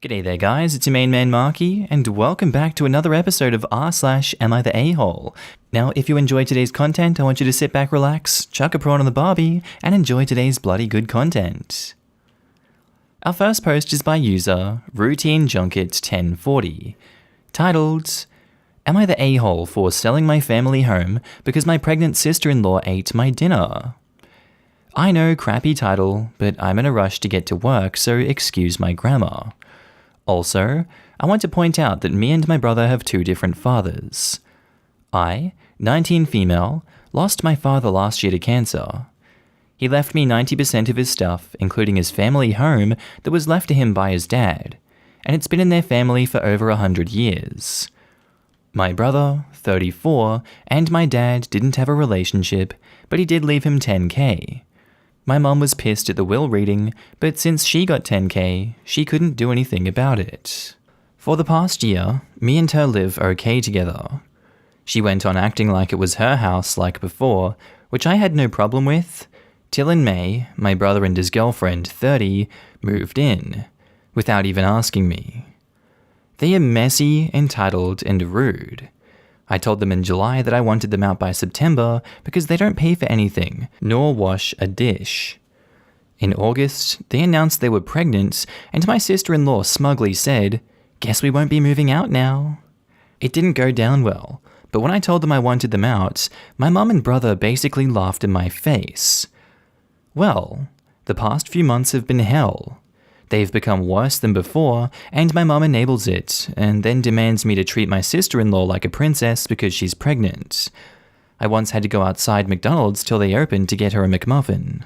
G'day there guys, it's your main man Markee, and welcome back to another episode of r/Am I the A-Hole? Now, if you enjoyed today's content, I want you to sit back, relax, chuck a prawn on the barbie, and enjoy today's bloody good content. Our first post is by user RoutineJunket1040, titled, Am I the A-Hole for selling my family home because my pregnant sister-in-law ate my dinner? I know, crappy title, but I'm in a rush to get to work, so excuse my grammar. Also, I want to point out that me and my brother have two different fathers. I, 19 female, lost my father last year to cancer. He left me 90% of his stuff, including his family home that was left to him by his dad, and it's been in their family for over 100 years. My brother, 34, and my dad didn't have a relationship, but he did leave him $10K. My mum was pissed at the will reading, but since she got $10K, she couldn't do anything about it. For the past year, me and her live okay together. She went on acting like it was her house like before, which I had no problem with, till in May, my brother and his girlfriend, 30, moved in, without even asking me. They are messy, entitled, and rude. I told them in July that I wanted them out by September because they don't pay for anything, nor wash a dish. In August, they announced they were pregnant, and my sister-in-law smugly said, "Guess we won't be moving out now." It didn't go down well, but when I told them I wanted them out, my mum and brother basically laughed in my face. Well, the past few months have been hell. They've become worse than before, and my mum enables it, and then demands me to treat my sister-in-law like a princess because she's pregnant. I once had to go outside McDonald's till they opened to get her a McMuffin.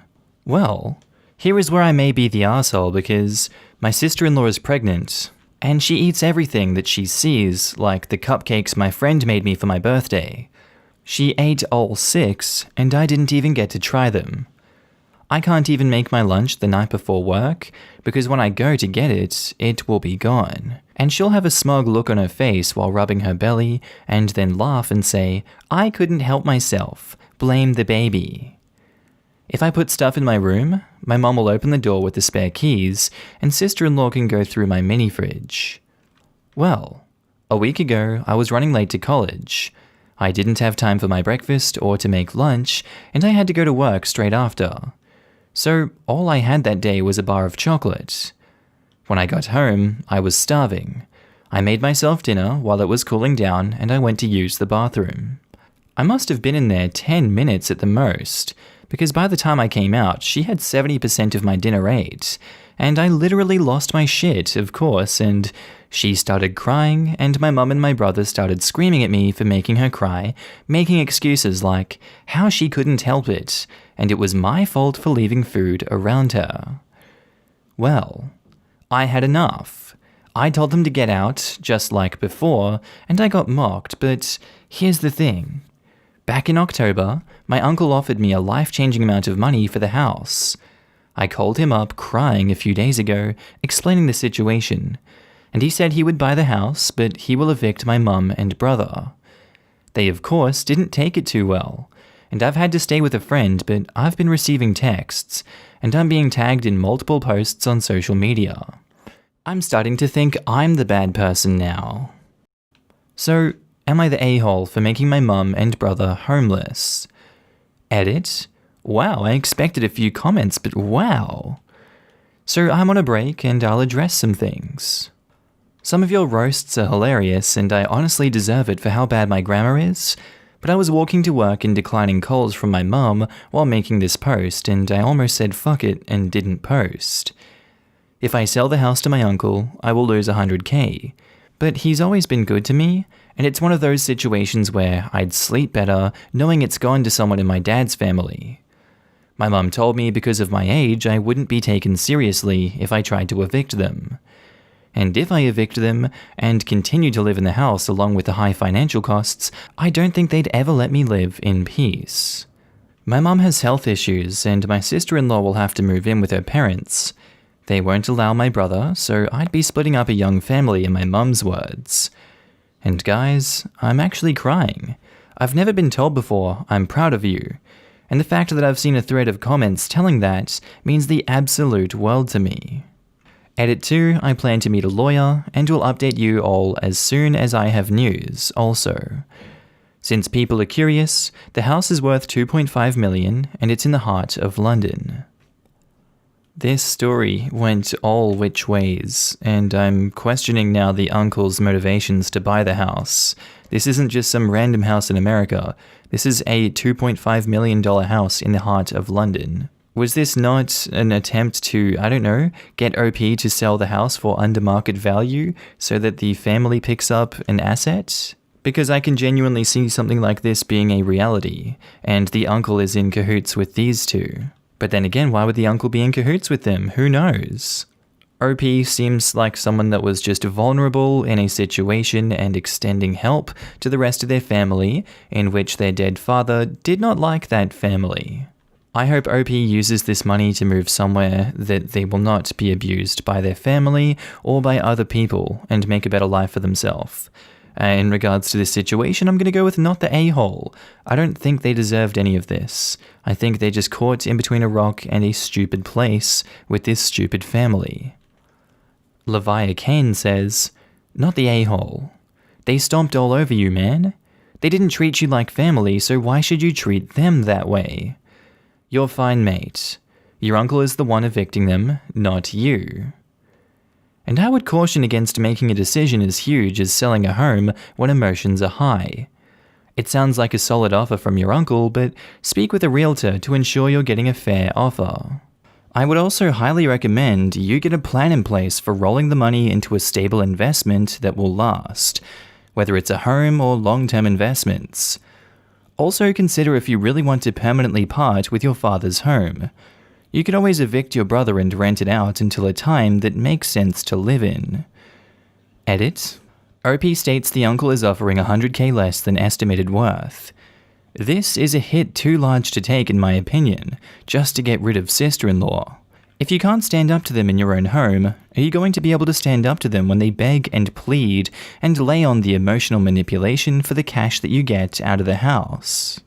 Well, here is where I may be the arsehole because my sister-in-law is pregnant, and she eats everything that she sees, like the cupcakes my friend made me for my birthday. She ate all 6, and I didn't even get to try them. I can't even make my lunch the night before work, because when I go to get it, it will be gone. And she'll have a smug look on her face while rubbing her belly, and then laugh and say, "I couldn't help myself, blame the baby." If I put stuff in my room, my mum will open the door with the spare keys, and sister-in-law can go through my mini fridge. Well, a week ago, I was running late to college. I didn't have time for my breakfast or to make lunch, and I had to go to work straight after. So all I had that day was a bar of chocolate. When I got home, I was starving. I made myself dinner while it was cooling down, and I went to use the bathroom. I must have been in there 10 minutes at the most, because by the time I came out, she had 70% of my dinner ate, and I literally lost my shit, of course, and she started crying, and my mum and my brother started screaming at me for making her cry, making excuses like how she couldn't help it, and it was my fault for leaving food around her. Well, I had enough. I told them to get out, just like before, and I got mocked, but here's the thing. Back in October, my uncle offered me a life-changing amount of money for the house. I called him up crying a few days ago, explaining the situation, and he said he would buy the house, but he will evict my mum and brother. They, of course, didn't take it too well, and I've had to stay with a friend, but I've been receiving texts, and I'm being tagged in multiple posts on social media. I'm starting to think I'm the bad person now. So, am I the a-hole for making my mum and brother homeless? Edit? Wow, I expected a few comments, but wow. So I'm on a break and I'll address some things. Some of your roasts are hilarious and I honestly deserve it for how bad my grammar is, but I was walking to work and declining calls from my mum while making this post and I almost said fuck it and didn't post. If I sell the house to my uncle, I will lose 100K, but he's always been good to me, and it's one of those situations where I'd sleep better knowing it's gone to someone in my dad's family. My mum told me because of my age I wouldn't be taken seriously if I tried to evict them. And if I evict them and continue to live in the house along with the high financial costs, I don't think they'd ever let me live in peace. My mum has health issues and my sister-in-law will have to move in with her parents. They won't allow my brother, so I'd be splitting up a young family in my mum's words. And guys, I'm actually crying. I've never been told before, I'm proud of you. And the fact that I've seen a thread of comments telling that means the absolute world to me. Edit 2, I plan to meet a lawyer and will update you all as soon as I have news also. Since people are curious, the house is worth $2.5 million and it's in the heart of London. This story went all which ways, and I'm questioning now the uncle's motivations to buy the house. This isn't just some random house in America. This is a $2.5 million house in the heart of London. Was this not an attempt to, I don't know, get OP to sell the house for under market value so that the family picks up an asset? Because I can genuinely see something like this being a reality, and the uncle is in cahoots with these two. But then again, why would the uncle be in cahoots with them? Who knows? OP seems like someone that was just vulnerable in a situation and extending help to the rest of their family, in which their dead father did not like that family. I hope OP uses this money to move somewhere that they will not be abused by their family or by other people and make a better life for themselves. In regards to this situation, I'm going to go with not the a-hole. I don't think they deserved any of this. I think they're just caught in between a rock and a stupid place with this stupid family. Leviah Kane says, not the a-hole. They stomped all over you, man. They didn't treat you like family, so why should you treat them that way? You're fine, mate. Your uncle is the one evicting them, not you. And I would caution against making a decision as huge as selling a home when emotions are high. It sounds like a solid offer from your uncle, but speak with a realtor to ensure you're getting a fair offer. I would also highly recommend you get a plan in place for rolling the money into a stable investment that will last, whether it's a home or long-term investments. Also consider if you really want to permanently part with your father's home. You can always evict your brother and rent it out until a time that makes sense to live in. Edit. OP states the uncle is offering $100K less than estimated worth. This is a hit too large to take in my opinion, just to get rid of sister-in-law. If you can't stand up to them in your own home, are you going to be able to stand up to them when they beg and plead and lay on the emotional manipulation for the cash that you get out of the house?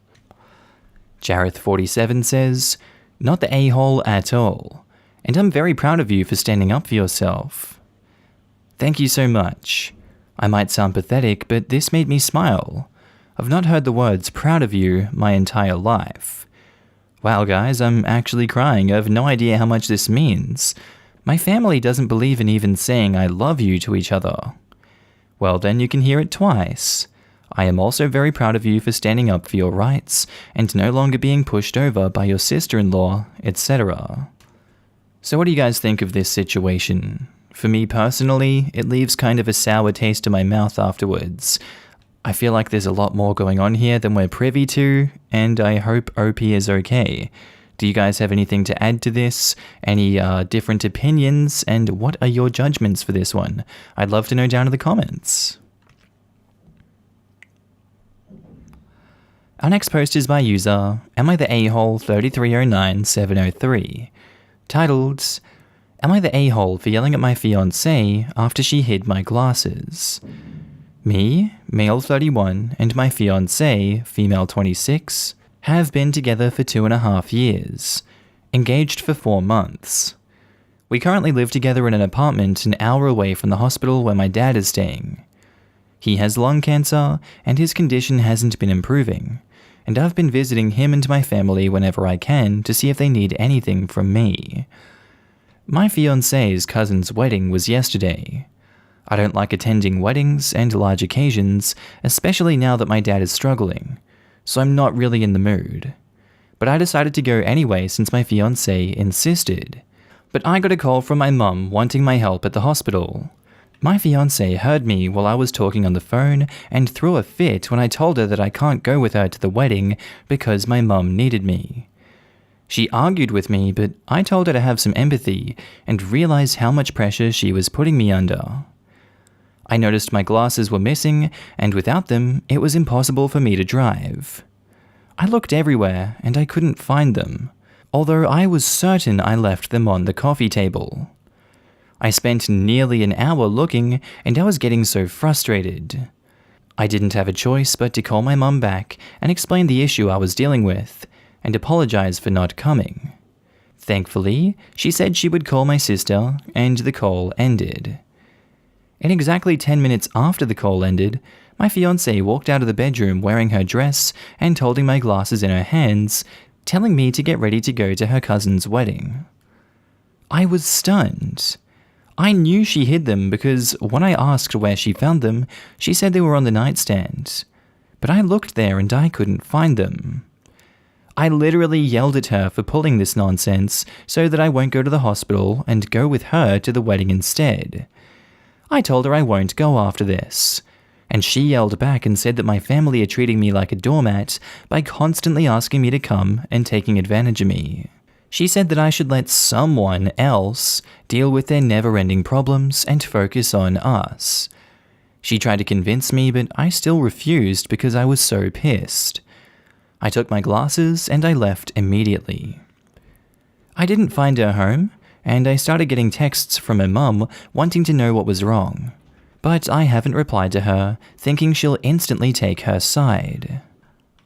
Jareth47 says, not the a-hole at all, and I'm very proud of you for standing up for yourself. Thank you so much. I might sound pathetic, but this made me smile. I've not heard the words proud of you my entire life. Wow guys, I'm actually crying. I have no idea how much this means. My family doesn't believe in even saying I love you to each other. Well then you can hear it twice. I am also very proud of you for standing up for your rights and no longer being pushed over by your sister-in-law, etc. So what do you guys think of this situation? For me personally, it leaves kind of a sour taste in my mouth afterwards. I feel like there's a lot more going on here than we're privy to, and I hope OP is okay. Do you guys have anything to add to this? Any different opinions? And what are your judgments for this one? I'd love to know down in the comments. Our next post is by user, Am I the A-hole 3309703, titled, Am I the a-hole for yelling at my fiancée after she hid my glasses? Me, male 31, and my fiancée, female 26, have been together for 2.5 years, engaged for 4 months. We currently live together in an apartment an hour away from the hospital where my dad is staying. He has lung cancer, and his condition hasn't been improving, and I've been visiting him and my family whenever I can to see if they need anything from me. My fiancée's cousin's wedding was yesterday. I don't like attending weddings and large occasions, especially now that my dad is struggling, so I'm not really in the mood. But I decided to go anyway since my fiancée insisted. But I got a call from my mum wanting my help at the hospital. My fiancée heard me while I was talking on the phone and threw a fit when I told her that I can't go with her to the wedding because my mum needed me. She argued with me, but I told her to have some empathy and realized how much pressure she was putting me under. I noticed my glasses were missing, and without them, it was impossible for me to drive. I looked everywhere, and I couldn't find them, although I was certain I left them on the coffee table. I spent nearly an hour looking, and I was getting so frustrated. I didn't have a choice but to call my mum back and explain the issue I was dealing with, and apologize for not coming. Thankfully, she said she would call my sister, and the call ended. In exactly 10 minutes after the call ended, my fiancée walked out of the bedroom wearing her dress and holding my glasses in her hands, telling me to get ready to go to her cousin's wedding. I was stunned. I knew she hid them because when I asked where she found them, she said they were on the nightstand. But I looked there and I couldn't find them. I literally yelled at her for pulling this nonsense so that I won't go to the hospital and go with her to the wedding instead. I told her I won't go after this. And she yelled back and said that my family are treating me like a doormat by constantly asking me to come and taking advantage of me. She said that I should let someone else deal with their never-ending problems and focus on us. She tried to convince me, but I still refused because I was so pissed. I took my glasses and I left immediately. I didn't find her home, and I started getting texts from her mum wanting to know what was wrong. But I haven't replied to her, thinking she'll instantly take her side.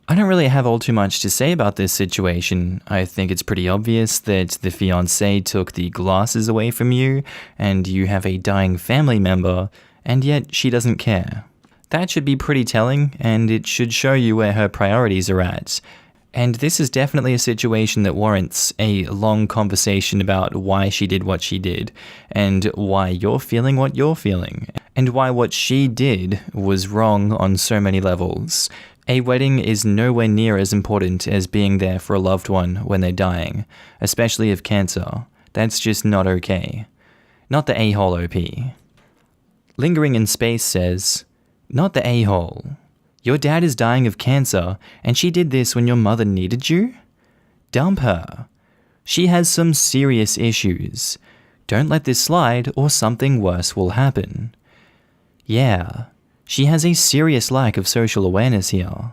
I don't really have all too much to say about this situation. I think it's pretty obvious that the fiancé took the glasses away from you, and you have a dying family member, and yet she doesn't care. That should be pretty telling, and it should show you where her priorities are at. And this is definitely a situation that warrants a long conversation about why she did what she did, and why you're feeling what you're feeling, and why what she did was wrong on so many levels. A wedding is nowhere near as important as being there for a loved one when they're dying, especially of cancer. That's just not okay. Not the a-hole OP. Lingering in Space says, "Not the a-hole. Your dad is dying of cancer, and she did this when your mother needed you? Dump her. She has some serious issues. Don't let this slide or something worse will happen. Yeah, she has a serious lack of social awareness here.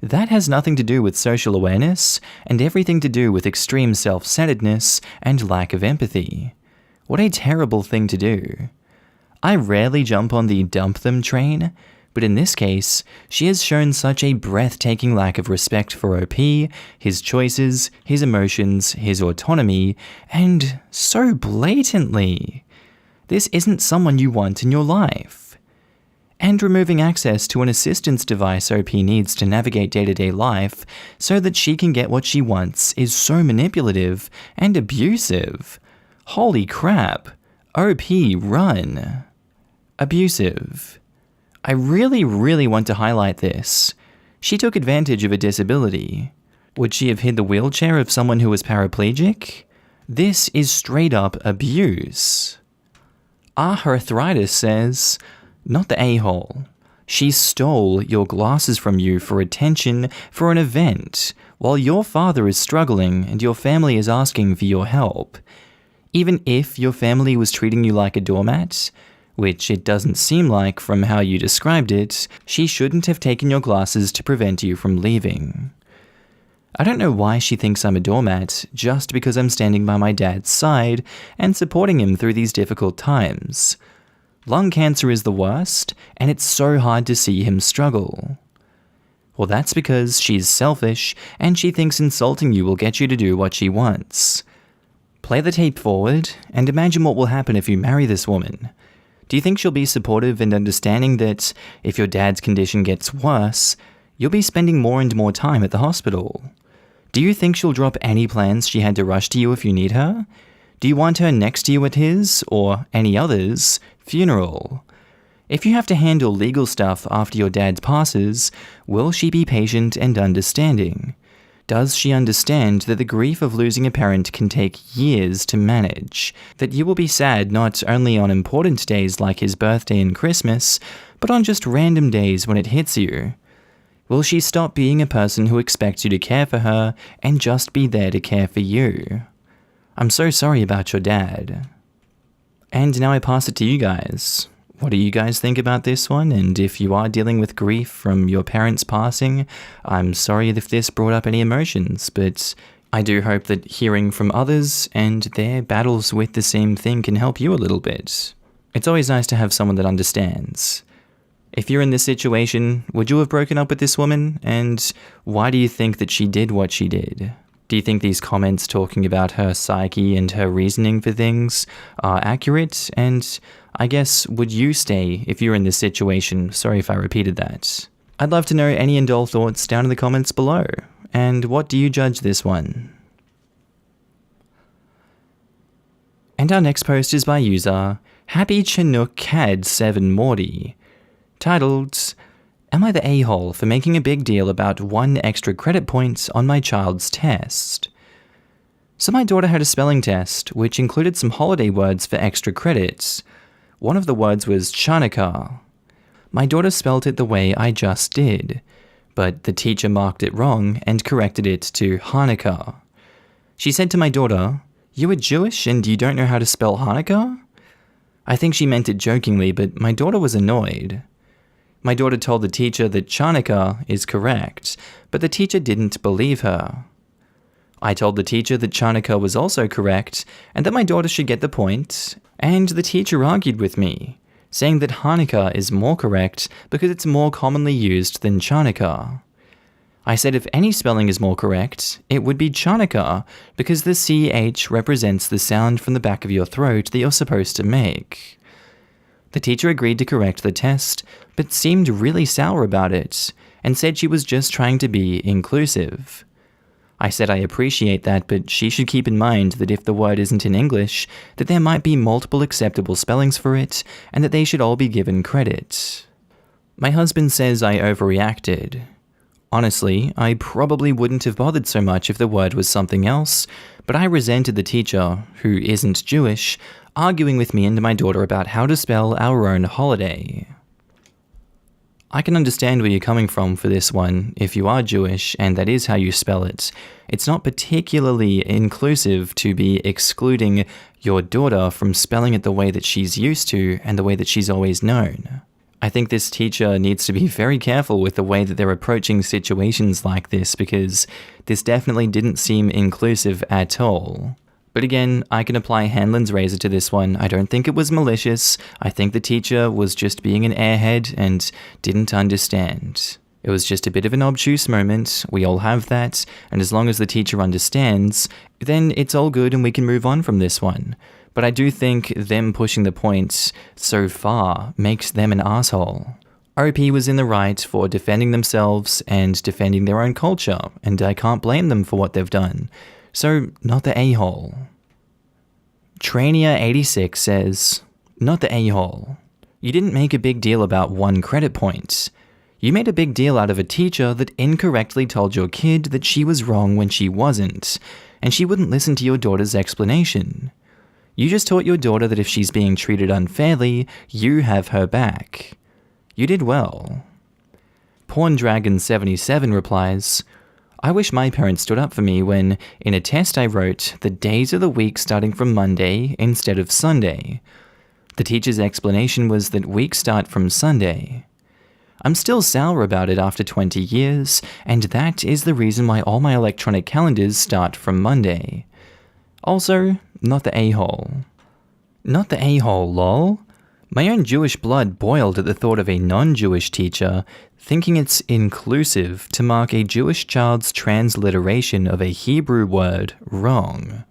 That has nothing to do with social awareness and everything to do with extreme self-centeredness and lack of empathy. What a terrible thing to do. I rarely jump on the dump them train, but in this case, she has shown such a breathtaking lack of respect for OP, his choices, his emotions, his autonomy, and so blatantly. This isn't someone you want in your life. And removing access to an assistance device OP needs to navigate day-to-day life so that she can get what she wants is so manipulative and abusive. Holy crap. OP, run. Abusive. I really want to highlight this. She took advantage of a disability. Would she have hid the wheelchair of someone who was paraplegic? This is straight up abuse. Arthritis says, "Not the a-hole. She stole your glasses from you for attention for an event, while your father is struggling and your family is asking for your help. Even if your family was treating you like a doormat, which it doesn't seem like from how you described it, she shouldn't have taken your glasses to prevent you from leaving. I don't know why she thinks I'm a doormat just because I'm standing by my dad's side and supporting him through these difficult times. Lung cancer is the worst, and it's so hard to see him struggle. Well, that's because she's selfish, and she thinks insulting you will get you to do what she wants. Play the tape forward, and imagine what will happen if you marry this woman. Do you think she'll be supportive and understanding that if your dad's condition gets worse, you'll be spending more and more time at the hospital? Do you think she'll drop any plans she had to rush to you if you need her? Do you want her next to you at his, or any other's, funeral? If you have to handle legal stuff after your dad passes, will she be patient and understanding? Does she understand that the grief of losing a parent can take years to manage? That you will be sad not only on important days like his birthday and Christmas, but on just random days when it hits you? Will she stop being a person who expects you to care for her and just be there to care for you? I'm so sorry about your dad. And now I pass it to you guys. What do you guys think about this one? And if you are dealing with grief from your parents passing, I'm sorry if this brought up any emotions, but I do hope that hearing from others and their battles with the same thing can help you a little bit. It's always nice to have someone that understands. If you're in this situation, would you have broken up with this woman? And why do you think that she did what she did? Do you think these comments talking about her psyche and her reasoning for things are accurate? And I guess, would you stay if you're in this situation? Sorry if I repeated that. I'd love to know any and all thoughts down in the comments below. And what do you judge this one? And our next post is by user Happy Chinook Cad 7 Morty, titled, "Am I the a-hole for making a big deal about 1 extra credit point on my child's test?" So my daughter had a spelling test, which included some holiday words for extra credits. One of the words was Chanukah. My daughter spelt it the way I just did, but the teacher marked it wrong and corrected it to Hanukkah. She said to my daughter, "You are Jewish and you don't know how to spell Hanukkah?" I think she meant it jokingly, but my daughter was annoyed. My daughter told the teacher that Chanukah is correct, but the teacher didn't believe her. I told the teacher that Chanukah was also correct, and that my daughter should get the point, and the teacher argued with me, saying that Hanukkah is more correct because it's more commonly used than Chanukah. I said if any spelling is more correct, it would be Chanukah, because the CH represents the sound from the back of your throat that you're supposed to make. The teacher agreed to correct the test, but seemed really sour about it, and said she was just trying to be inclusive. I said I appreciate that, but she should keep in mind that if the word isn't in English, that there might be multiple acceptable spellings for it, and that they should all be given credit. My husband says I overreacted. Honestly, I probably wouldn't have bothered so much if the word was something else, but I resented the teacher, who isn't Jewish, arguing with me and my daughter about how to spell our own holiday. I can understand where you're coming from for this one, if you are Jewish and that is how you spell it. It's not particularly inclusive to be excluding your daughter from spelling it the way that she's used to and the way that she's always known. I think this teacher needs to be very careful with the way that they're approaching situations like this, because this definitely didn't seem inclusive at all. But again, I can apply Hanlon's razor to this one. I don't think it was malicious. I think the teacher was just being an airhead and didn't understand. It was just a bit of an obtuse moment. We all have that. And as long as the teacher understands, then it's all good and we can move on from this one. But I do think them pushing the points so far makes them an asshole. OP was in the right for defending themselves and defending their own culture, and I can't blame them for what they've done. So, not the a-hole. Trainier86 says, "Not the a-hole. You didn't make a big deal about 1 credit point. You made a big deal out of a teacher that incorrectly told your kid that she was wrong when she wasn't, and she wouldn't listen to your daughter's explanation. You just taught your daughter that if she's being treated unfairly, you have her back. You did well." PornDragon77 replies, "I wish my parents stood up for me when, in a test I wrote, the days of the week starting from Monday instead of Sunday. The teacher's explanation was that weeks start from Sunday. I'm still sour about it after 20 years, and that is the reason why all my electronic calendars start from Monday. Also, not the a-hole." Not the a-hole, lol. My own Jewish blood boiled at the thought of a non-Jewish teacher thinking it's inclusive to mark a Jewish child's transliteration of a Hebrew word wrong.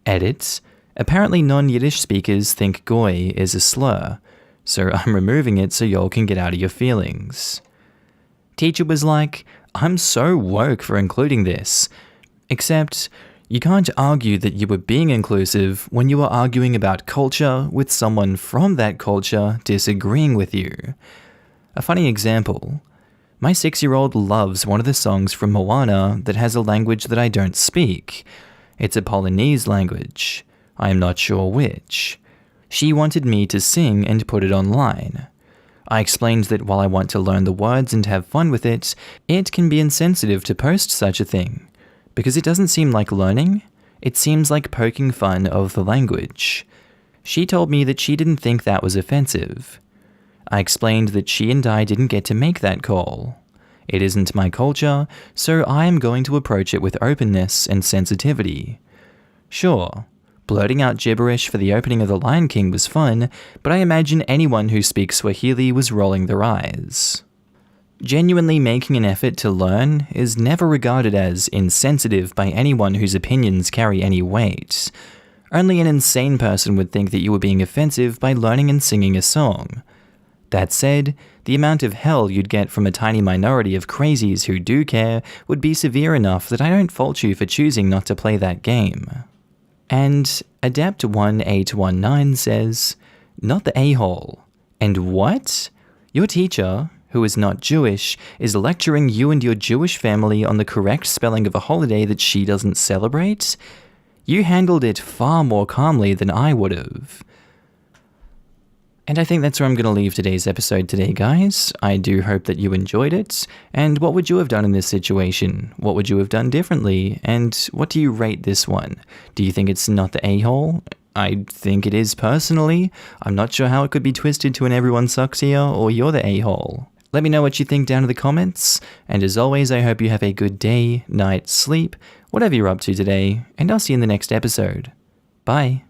Edit. Apparently non-Yiddish speakers think goy is a slur, so I'm removing it so y'all can get out of your feelings. Teacher was like, "I'm so woke for including this," except you can't argue that you were being inclusive when you were arguing about culture with someone from that culture disagreeing with you. A funny example. My 6-year-old loves one of the songs from Moana that has a language that I don't speak. It's a Polynesian language. I am not sure which. She wanted me to sing and put it online. I explained that while I want to learn the words and have fun with it, it can be insensitive to post such a thing. Because it doesn't seem like learning, it seems like poking fun of the language. She told me that she didn't think that was offensive. I explained that she and I didn't get to make that call. It isn't my culture, so I am going to approach it with openness and sensitivity. Sure, blurting out gibberish for the opening of The Lion King was fun, but I imagine anyone who speaks Swahili was rolling their eyes. Genuinely making an effort to learn is never regarded as insensitive by anyone whose opinions carry any weight. Only an insane person would think that you were being offensive by learning and singing a song. That said, the amount of hell you'd get from a tiny minority of crazies who do care would be severe enough that I don't fault you for choosing not to play that game. And Adept1819 says, "Not the a-hole. And what? Your teacher, who is not Jewish, is lecturing you and your Jewish family on the correct spelling of a holiday that she doesn't celebrate? You handled it far more calmly than I would have." And I think that's where I'm going to leave today's episode today, guys. I do hope that you enjoyed it. And what would you have done in this situation? What would you have done differently? And what do you rate this one? Do you think it's not the a-hole? I think it is personally. I'm not sure how it could be twisted to an everyone sucks here or you're the a-hole. Let me know what you think down in the comments. And as always, I hope you have a good day, night, sleep, whatever you're up to today. And I'll see you in the next episode. Bye.